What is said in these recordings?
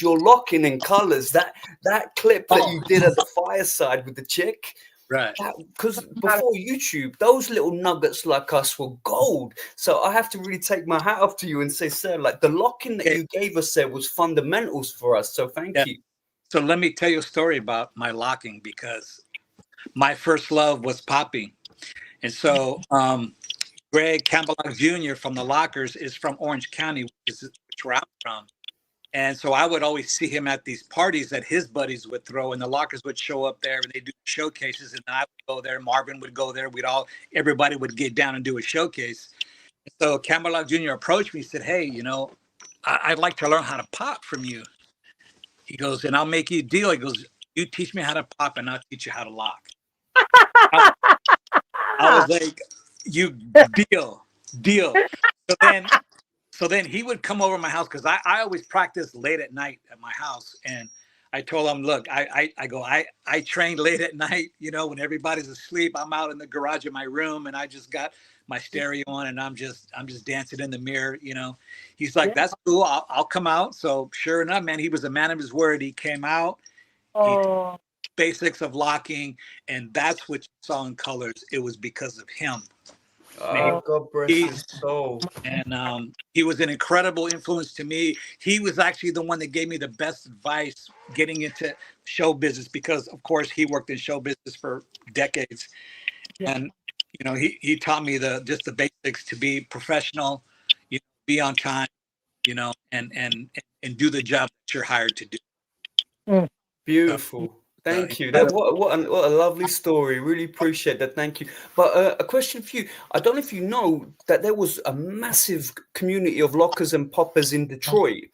your locking in colors. That clip that you did at the fireside with the chick. Right. Because before YouTube, those little nuggets like us were gold. So I have to really take my hat off to you and say, sir, like the locking that you gave us there was fundamentals for us. So thank you. So let me tell you a story about my locking, because my first love was popping. And so Greg Campbell Jr. from the Lockers is from Orange County, which where I'm from. And so I would always see him at these parties that his buddies would throw, and the Lockers would show up there and they do showcases, and I would go there. Marvin would go there. Everybody would get down and do a showcase. So Campbell Jr. approached me, said, "Hey, I'd like to learn how to pop from you." He goes, "And I'll make you a deal." He goes, "You teach me how to pop and I'll teach you how to lock." I was like, "You deal." So then he would come over to my house, because I always practice late at night at my house. And I told him, "Look, I train late at night, when everybody's asleep. I'm out in the garage of my room and I just got my stereo on and I'm just dancing in the mirror, He's like, "That's cool. I'll come out." So sure enough, man, he was a man of his word. He came out, he basics of locking, and that's what you saw in colors. It was because of him. Man, God bless his soul. And he was an incredible influence to me. He was actually the one that gave me the best advice getting into show business, because of course he worked in show business for decades. And he taught me just the basics to be professional, be on time, and do the job that you're hired to do. Beautiful. Thank you. What a lovely story. Really appreciate that. Thank you. But a question for you. I don't know if you know that there was a massive community of lockers and poppers in Detroit.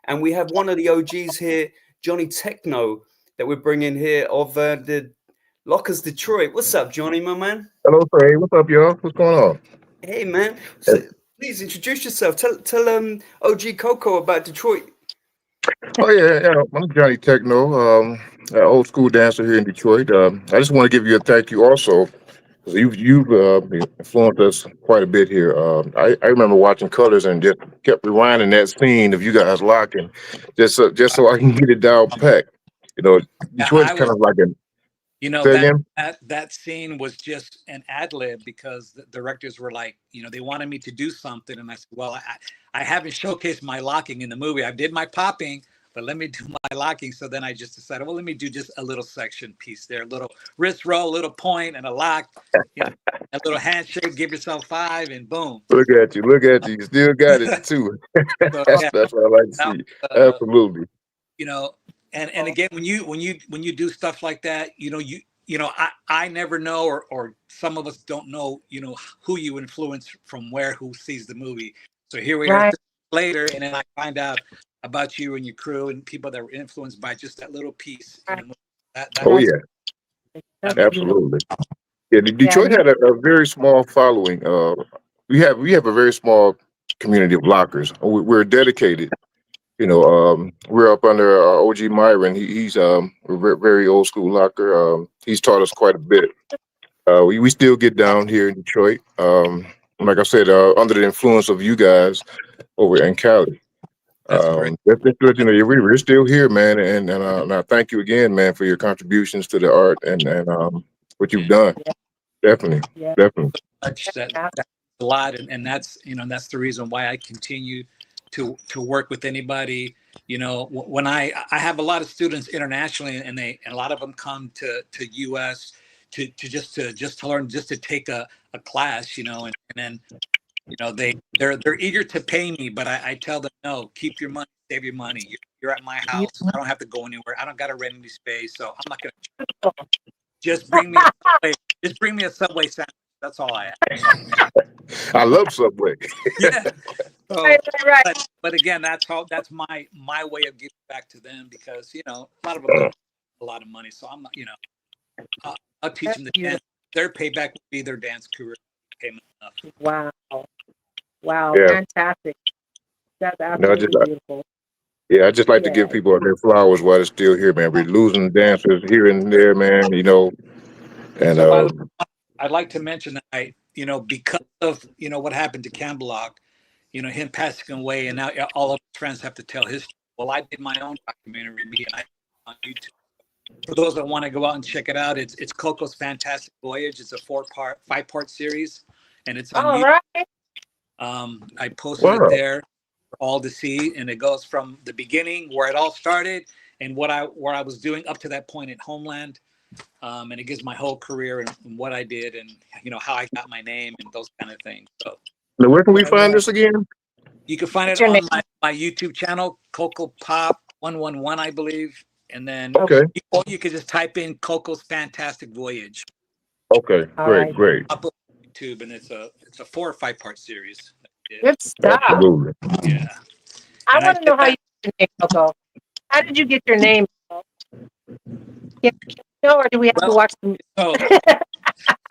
And we have one of the OGs here, Johnny Techno, that we're bringing here of the Lockers Detroit. What's up, Johnny, my man? Hello, sir. Hey, what's up, y'all? What's going on? Hey, man. So, please introduce yourself. Tell OG Coco about Detroit. Oh yeah, I'm Johnny Techno, old school dancer here in Detroit. I just want to give you a thank you also, because you've influenced us quite a bit here. I remember watching Colors and just kept rewinding that scene of you guys locking, just so I can get it down pat. Detroit's kind of like a that scene was just an ad lib, because the directors were like, they wanted me to do something, and I said, well, I haven't showcased my locking in the movie. I did my popping, but let me do my locking. So then I just decided, well, let me do just a little section piece there, a little wrist roll, a little point, and a lock, a little handshake, give yourself 5, and boom. Look at you, you still got it too. That's what I like to see. Absolutely. And again, when you do stuff like that, I never know, or some of us don't know, who you influence from where, who sees the movie. So here we are later, and then I find out about you and your crew and people that were influenced by just that little piece. Absolutely. Yeah, Detroit had a very small following. We have a very small community of lockers. We're dedicated. We're up under OG Myron. He's a very old school locker. He's taught us quite a bit. We still get down here in Detroit. Like I said, under the influence of you guys over in Cali. Just to let you know, we're still here, man. And I thank you again, man, for your contributions to the art and what you've done. Definitely. That's a lot, and that's that's the reason why I continue to work with anybody. When I have a lot of students internationally, and a lot of them come to US to learn, just to take a class, and then they're eager to pay me, but I tell them, no, keep your money, save your money. You're at my house. I don't have to go anywhere. I don't got to rent any space, so I'm not gonna. Just bring me a Subway sandwich. That's all I ask. I love Subway. Yeah. So, but again, that's my way of giving back to them, because a lot of them don't have a lot of money, so I'm not, I'll teach them the dance. Their payback will be their dance career. Wow, fantastic. That's absolutely beautiful. Yeah, I just like to give people their flowers while they're still here, man. We're losing dancers here and there, man. And so I'd like to mention that because of what happened to Campbell, him passing away, and now all of his friends have to tell his story. Well, I did my own documentary, me and I on YouTube. For those that want to go out and check it out, it's Coco's Fantastic Voyage. It's a 5-part series, and it's on All YouTube. right. I posted Wow. it there for all to see, and it goes from the beginning where it all started and where I was doing up to that point at Homeland, and it gives my whole career and what I did, and how I got my name and those kind of things. So Now, where can we find this again? you can find it What's your on name? my YouTube channel, CoCoPop 111, I believe, and then Okay. or you could just type in Coco's Fantastic Voyage. Okay. All Great. right. Great. Upload on YouTube, and it's a 4 or 5-part series. Good stuff. Absolutely. Yeah. I And want to know how you get your name, Coco. How did you get your name? Can you know, or do we have to Well, watch them? So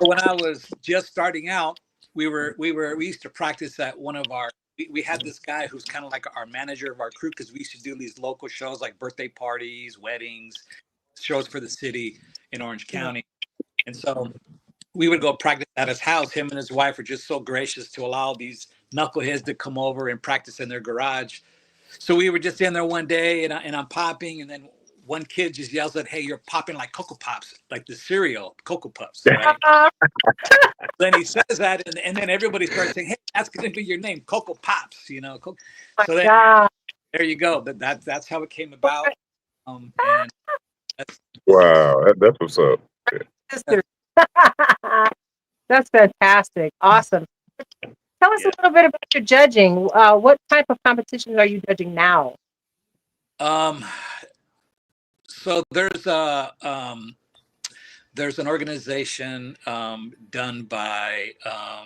when I was just starting out, we used to practice at one of our. We had this guy who's kind of like our manager of our crew, because we used to do these local shows like birthday parties, weddings, shows for the city in Orange County, and so we would go practice at his house. Him and his wife were just so gracious to allow these knuckleheads to come over and practice in their garage. So we were just in there one day, and I'm popping, and then one kid just yells at, "Hey, you're popping like CoCoPops, like the cereal, CoCoPuffs." Right? Then he says that, and then everybody starts saying, "Hey, that's going to be your name, CoCoPops." So then God. there you go. That's how it came about. And that's, Wow. That's what's up. Sister. That's fantastic. Awesome. Tell us a little bit about your judging. What type of competitions are you judging now? So there's an organization done by I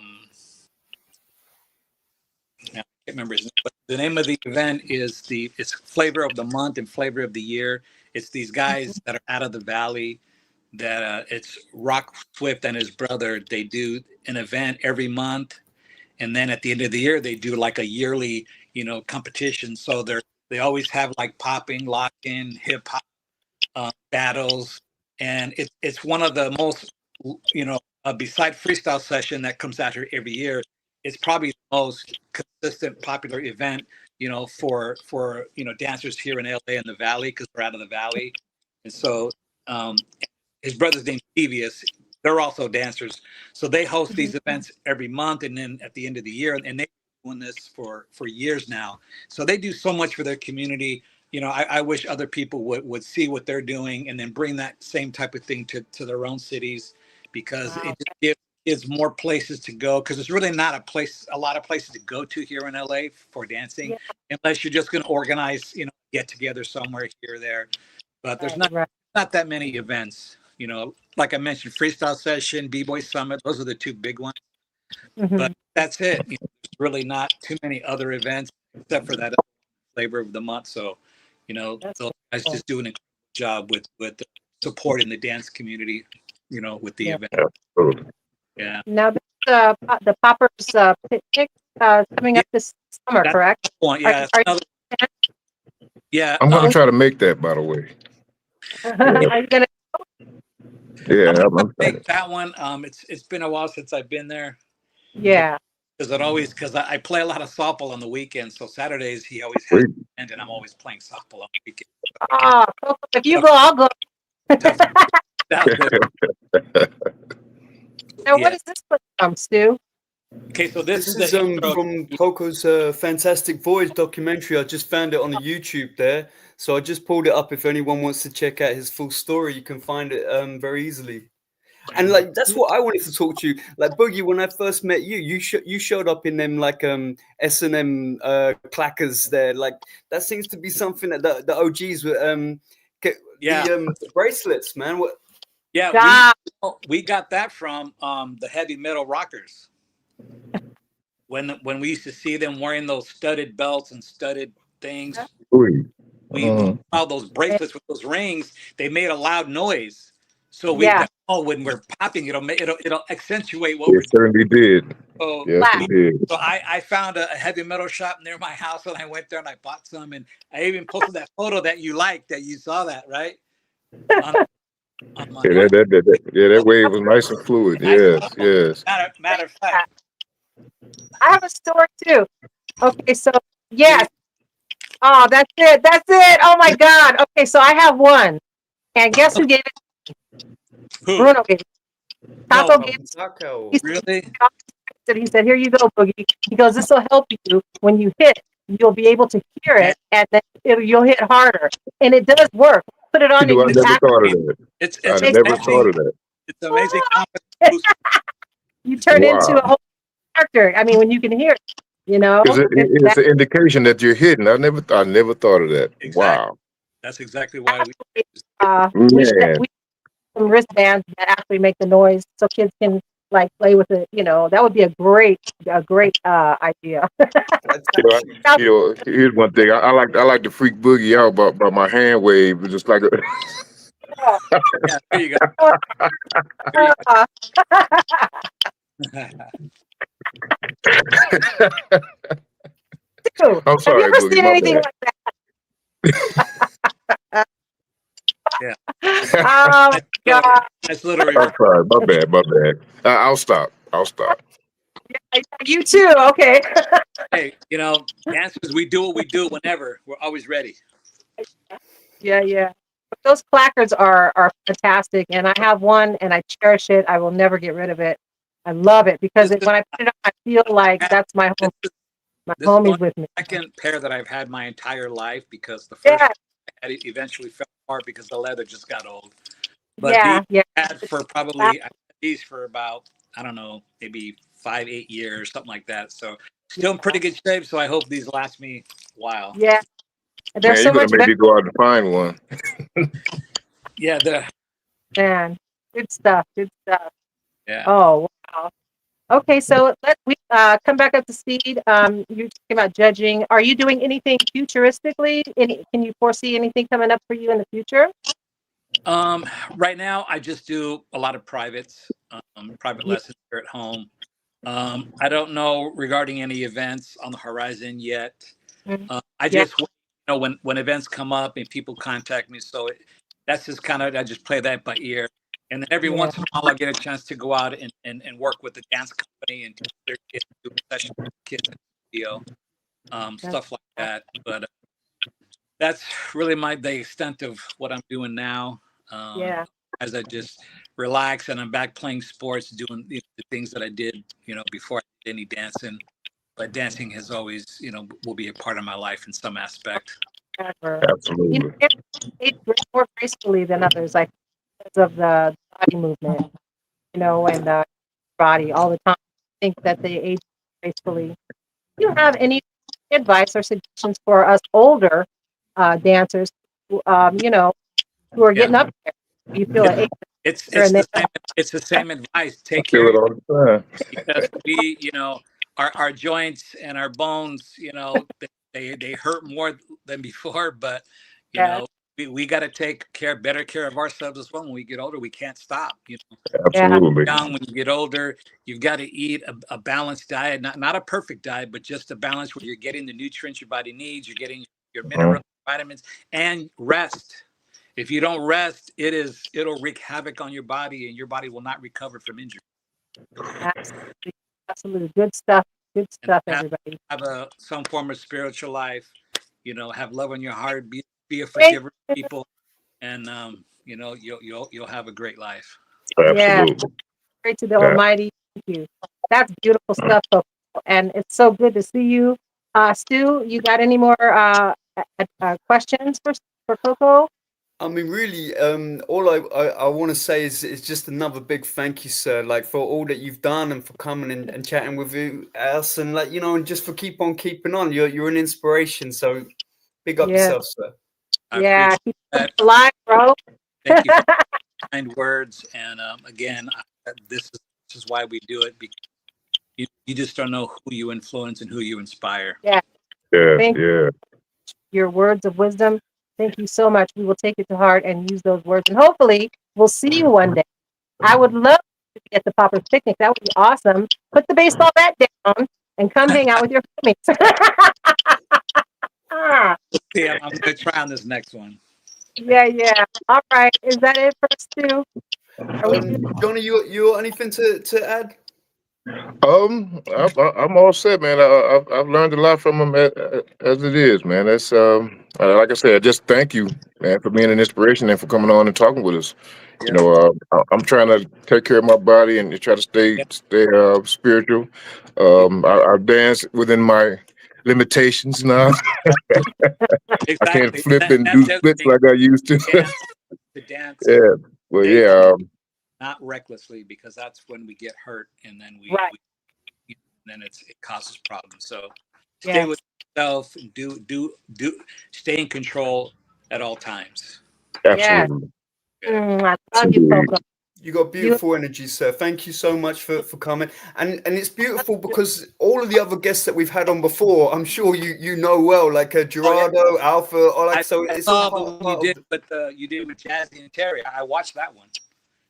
can't remember his name, but the name of the event is it's Flavor of the Month and Flavor of the Year. It's these guys that are out of the Valley. That it's Rock Swift and his brother. They do an event every month, and then at the end of the year they do like a yearly competition. So they always have like popping, lock-in, hip hop battles, and it's one of the most beside freestyle session that comes out here every year. It's probably the most consistent popular event for dancers here in LA and the Valley, because we're out of the Valley. And so his brother's named Devious. They're also dancers, so they host these events every month, and then at the end of the year, and they've been doing this for years now. So they do so much for their community. I wish other people would see what they're doing and then bring that same type of thing to their own cities, because it just gives more places to go, because there's really not a lot of places to go to here in LA for dancing, unless you're just going to organize get together somewhere here or there. But there's not that many events. Like I mentioned, freestyle session, B-Boy Summit, those are the 2 big ones. But that's it. There's really not too many other events except for that Flavor of the Month. So, those guys just do an incredible job with supporting the dance community, with the event. Absolutely. Yeah. Now, the Poppers picnic coming up this summer, That's correct? One. Yeah. Yeah. I'm gonna try to make that, by the way. Are you gonna? Yeah, I'm I'm gonna make that one. It's been a while since I've been there. Yeah. Because I play a lot of softball on the weekends. So Saturdays he always has an event, and I'm always playing softball on the weekend. Oh, if you go, I'll go. Now, what is this from, Stu? Okay, so This is from Coco's Fantastic Voyage documentary. I just found it on the YouTube there, so I just pulled it up. If anyone wants to check out his full story, you can find it very easily. And like that's what I wanted to talk to you. Like Boogie, when I first met you, you showed up in them like S&M clackers there. Like that seems to be something that the OGs were the bracelets, man. What? Yeah, we got that from the heavy metal rockers. When we used to see them wearing those studded belts and studded things, we saw those bracelets with those rings. They made a loud noise, so we when we're popping, it'll accentuate what we're doing. Certainly did. So yes, it did. So I found a heavy metal shop near my house, and I went there and I bought some, and I even posted that photo that you liked, that you saw that, right? That wave was nice and fluid. Yes. Matter of fact, I have a story too. Okay, so yes, Oh, that's it. That's it. Oh my God. Okay, so I have one. And guess who gave it? Who? Bruno gave it. No, Taco gave it. Taco. really? He said, here you go, Boogie. He goes, this will help you when you hit. You'll be able to hear it, and then you'll hit harder. And it does work. Put it on You know, and I you never thought of that. It's I amazing. never thought of that. It's amazing. Confidence booster. you turn into Wow. a whole character. I mean, when you can hear it, you know. Because it's an indication that you're hitting. I never thought of that. Exactly. Wow. That's exactly why we. We should Man. we have some wristbands that actually make the noise so kids can like play with it. You know, that would be a great idea. You know, here's one thing. I like to freak Boogie out by my hand wave. It's just like a Yeah, there you go. There you go. Dude, I'm sorry, have you ever Boogie, seen my anything bad. like that? Yeah. Oh my God. Nice little I'm reverse. sorry. My bad. I'll stop. You too. Okay. Hey, you know, the answer is we do what we do whenever. We're always ready. Yeah. But those placards are fantastic, and I have one, and I cherish it. I will never get rid of it. I love it because when I put it on, I feel like that's my home. My This is homie's one with me. second pair that I've had my entire life because the first Yeah, I had it eventually fell apart because the leather just got old. But these I had for probably I had these for about, I don't know, maybe 5-8 years, something like that. So still in pretty good shape. So I hope these last me a while. Yeah. They're Man, so you're gonna much maybe better. go out and find one. Yeah, Man, good stuff. yeah. Oh, wow. Okay, so we come back up to speed. You talking about judging. Are you doing anything futuristically? Can you foresee anything coming up for you in the future? Right now I just do a lot of privates, private Yeah. lessons here at home. I don't know regarding any events on the horizon yet. I just, when events come up and people contact me, so that's just kind of, I just play that by ear. And then every once in a while, I get a chance to go out and work with the dance company and teach their kids, do sessions with kids in the studio, stuff like that. But that's really the extent of what I'm doing now. As I just relax and I'm back playing sports, doing the things that I did, before I did any dancing. But dancing has always, will be a part of my life in some aspect. Absolutely. It more gracefully than others, like because of the body movement, and the body all the time. I think that they age gracefully. Do you have any advice or suggestions for us older dancers, who are getting up there? You feel it. It's the same advice. Take care of it all the time. Because we, our joints and our bones, they hurt more than before, but we got to take better care of ourselves as well. When we get older, we can't stop. Absolutely. Young, when you get older, you've got to eat a balanced diet, not a perfect diet, but just a balance where you're getting the nutrients your body needs, you're getting your minerals, vitamins, and rest. If you don't rest, it'll wreak havoc on your body, and your body will not recover from injury. Absolutely. Good stuff, everybody. Have some form of spiritual life, have love in your heart, be a forgiver of people, and you'll have a great life. Absolutely. Yeah. Great to the Almighty. Thank you. That's beautiful stuff, Coco. And it's so good to see you. Stu, you got any more questions for Coco? I mean, really, all I want to say is just another big thank you, sir. Like, for all that you've done and for coming and chatting with us, and and just for keeping on. You're an inspiration. So big up yourself, sir. Keep it alive, bro. Thank you for the kind words. And again, this is why we do it, because you just don't know who you influence and who you inspire. Yeah. Thank you. Your words of wisdom. Thank you so much. We will take it to heart and use those words. And hopefully we'll see you one day. I would love to be at the Poppers Picnic. That would be awesome. Put the baseball bat down and come hang out with your homies. Yeah, I'm going to try on this next one. Yeah. All right. Is that it for us, Stu? Johnny, you got anything to add? I'm all set, man. I've learned a lot from him as it is, man. That's like I said, just thank you, man, for being an inspiration and for coming on and talking with us. You Yeah. know, I'm trying to take care of my body and try to stay spiritual. I dance within my limitations now. I can't Exactly. flip and That's do the other splits thing. like I used to. To dance Yeah, well, safely, yeah, not recklessly, because that's when we get hurt, and then Right. then it causes problems. So stay Yes. with yourself and do stay in control at all times. absolutely. I love you, Coco. You got beautiful energy, sir. Thank you so much for coming. And it's beautiful because all of the other guests that we've had on before, I'm sure you know well, like Gerardo, Alpha, or like so. I It's all saw the part one you of did, but you did with Jazzy and Terry. I watched that one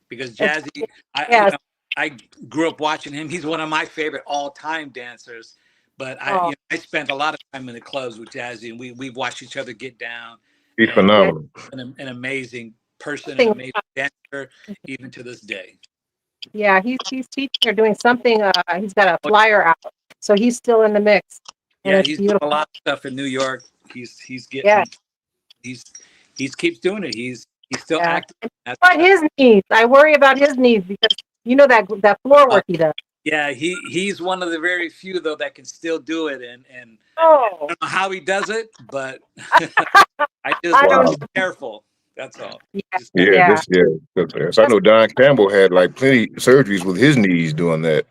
because It's- Jazzy, yes. I grew up watching him. He's one of my favorite all-time dancers. But Oh. I spent a lot of time in the clubs with Jazzy, and we've watched each other get down. He's And phenomenal. an amazing person, an amazing dancer, even to this day. Yeah, he's teaching or doing something. He's got a flyer out, so he's still in the mix. And Yeah, it's he's doing beautiful. a lot of stuff in New York. He's getting Yeah. he's keeps doing it. He's still Yeah. active. But his knees, I worry about his knees because you know that floor work he does. Yeah, he's one of the very few though that can still do it, and I Oh, don't know how he does it, but I I don't just be careful. That's all. Just- Yeah. So I know Don Campbell had like plenty surgeries with his knees doing that.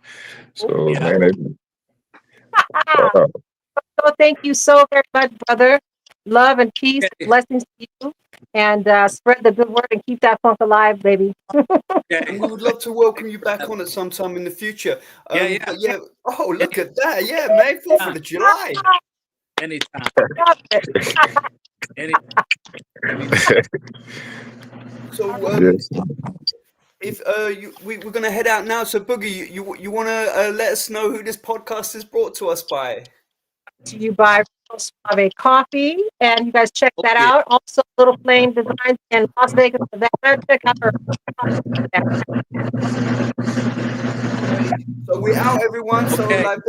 So Yeah. man, So thank you so very much, brother. Love and peace, blessings to you, and spread the good word and keep that funk alive, baby. And we would love to welcome you back on at some time in the future. Yeah. But yeah. Oh, look at that. Yeah, May 4th of July. Anytime. Love it. So yes. if we're gonna head out now. So Boogie, you wanna let us know who this podcast is brought to us by? To you by Suave Coffee, and you guys check that Yeah. out. Also, Little Flame Designs in Las Vegas, Nevada. Check out her. So we're out, everyone. So Okay. like.